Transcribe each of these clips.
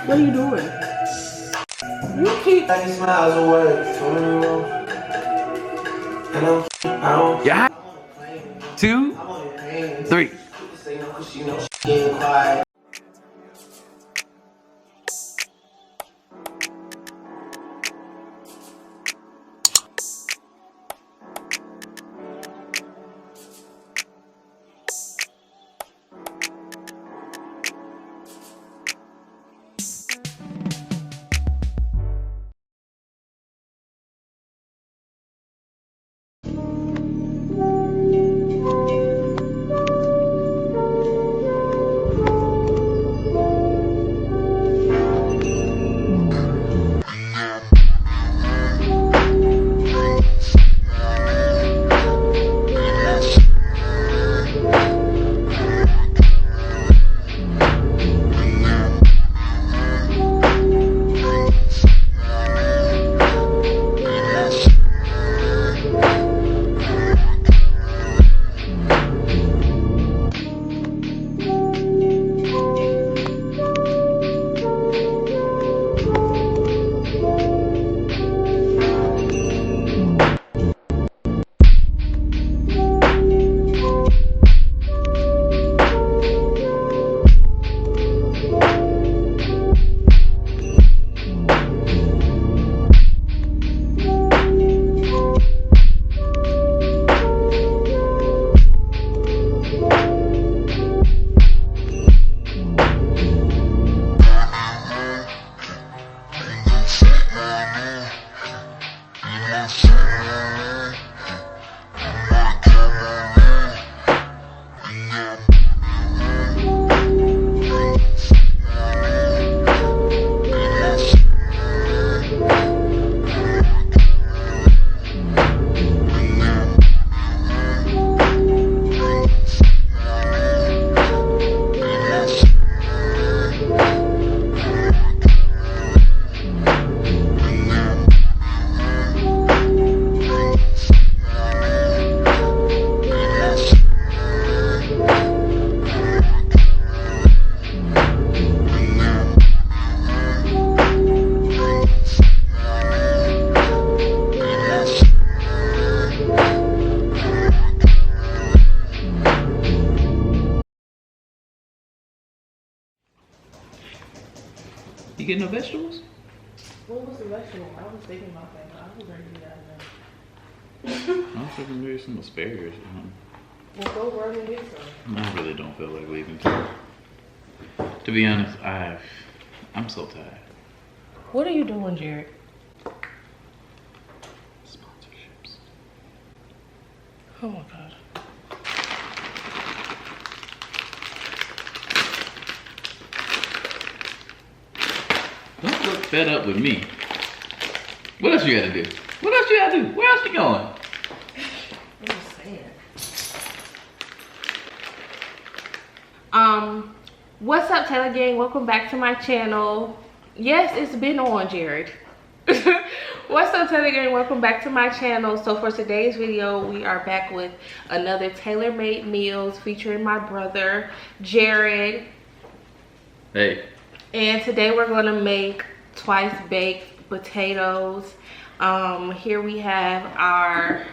What are you doing? You keep 90 smiles away. Yeah. 2, 3. You get no vegetables? What was the vegetable? I was thinking about that, but I was ready to get out of there. I was thinking maybe some asparagus or something. Well, go run and get some. I really don't feel like leaving today. To be honest, I'm so tired. What are you doing, Jared? Sponsorships. Oh my God. Don't look fed up with me. What else you gotta do? What else you gotta do? Where else you going? I'm just saying. What's up, Taylor Gang? Welcome back to my channel. Yes, it's been on, Jared. What's up, Taylor Gang? Welcome back to my channel. So for today's video, we are back with another tailor-made meals featuring my brother, Jared. Hey. And today we're gonna make twice baked potatoes. Here we have our,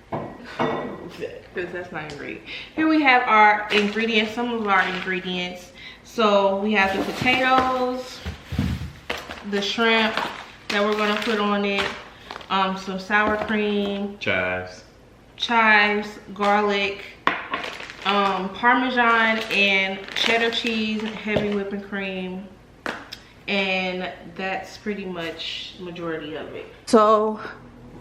because that's not great. Here we have our ingredients, some of our ingredients. So we have the potatoes, the shrimp that we're gonna put on it, some sour cream, chives, garlic, Parmesan and cheddar cheese, heavy whipping cream, and that's pretty much majority of it. So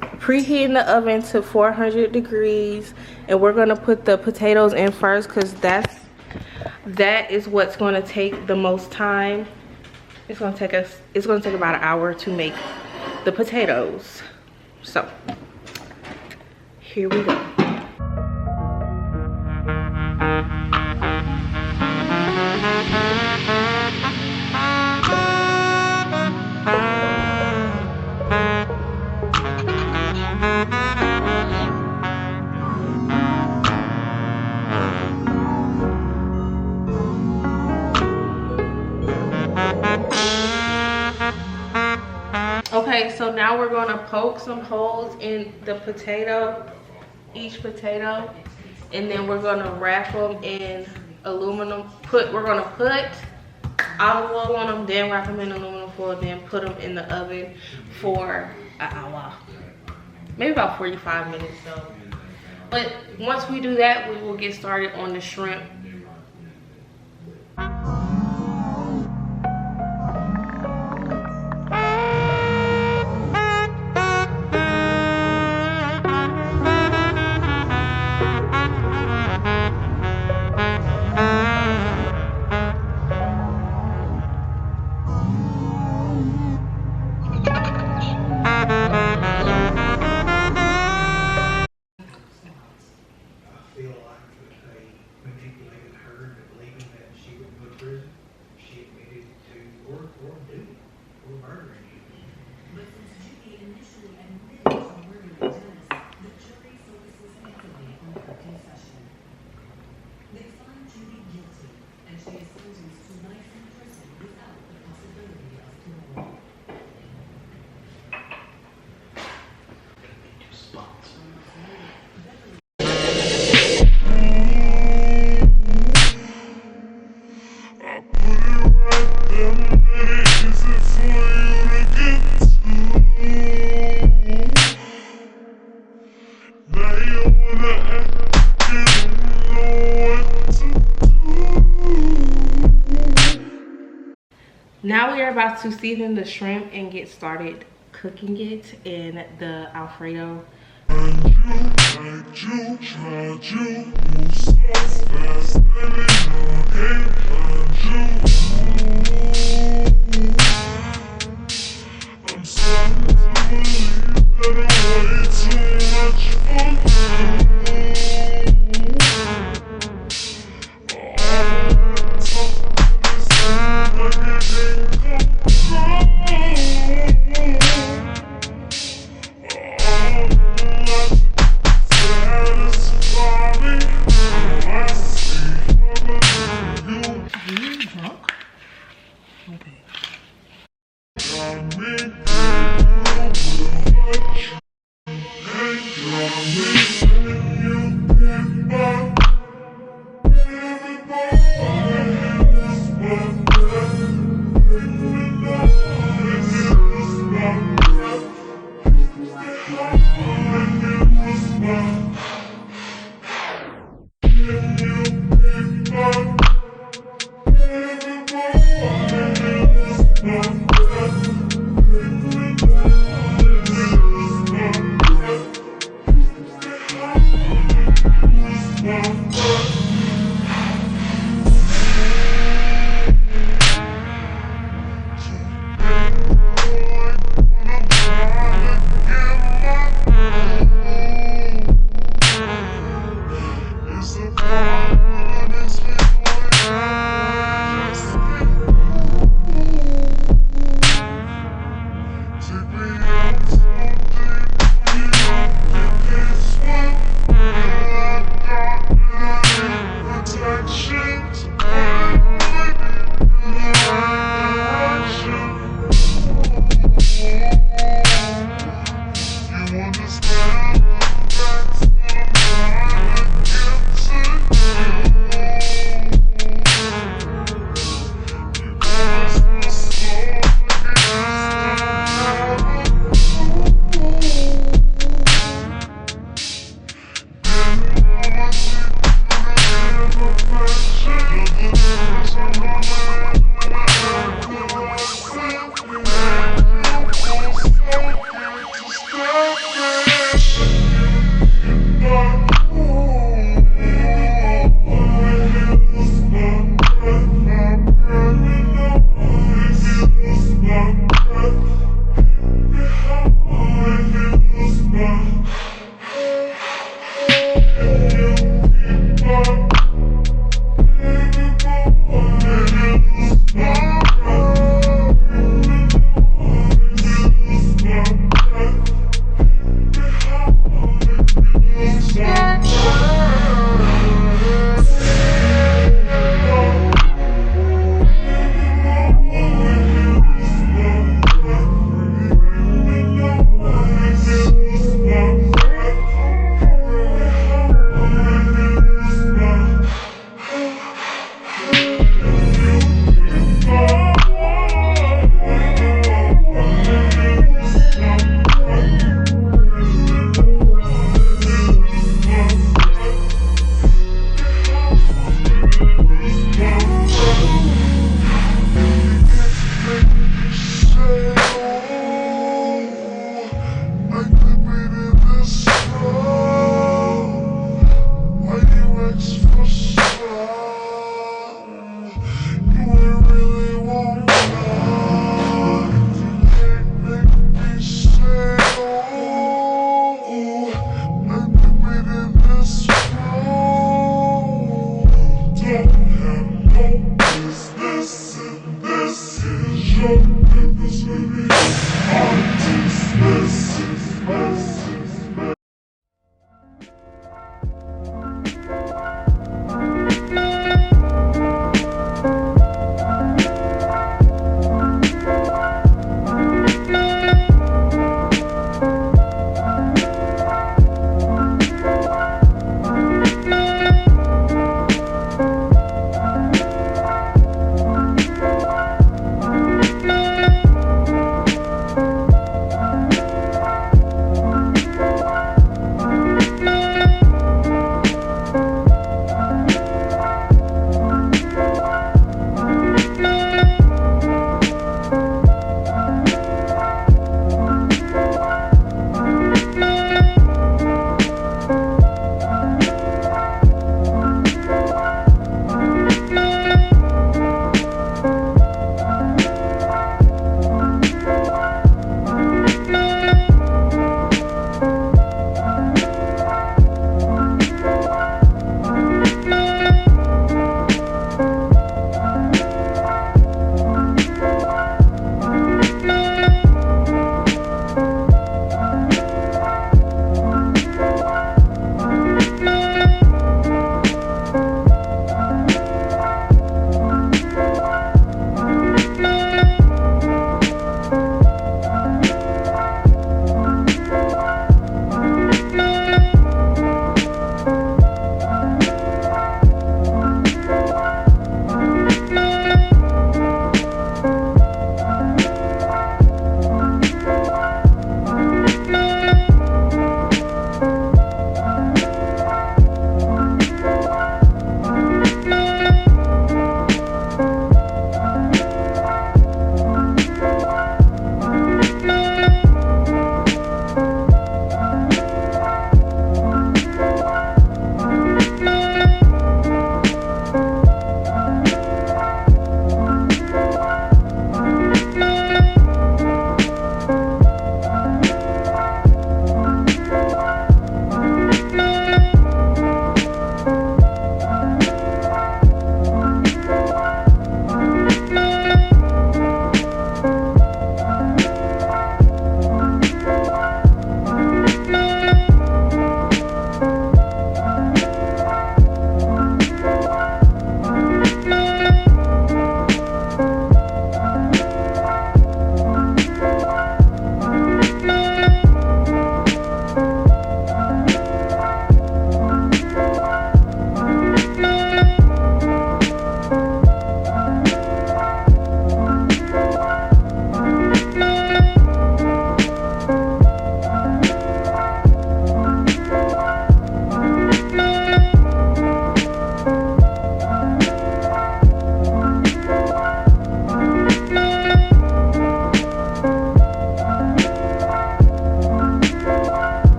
preheating the oven to 400 degrees, and we're gonna put the potatoes in first because that is what's gonna take the most time. It's gonna take about an hour to make the potatoes. So here we go. Okay, so now we're gonna poke some holes in the potato, each potato, and then we're gonna wrap them in aluminum. We're gonna put olive oil on them, then wrap them in aluminum foil, then put them in the oven for an hour, maybe about 45 minutes though. But once we do that, we will get started on the shrimp. Now we are about to season the shrimp and get started cooking it in the Alfredo. You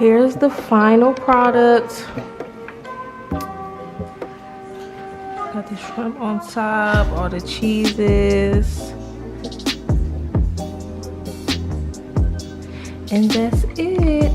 Here's the final product. Got the shrimp on top, all the cheeses. And that's it.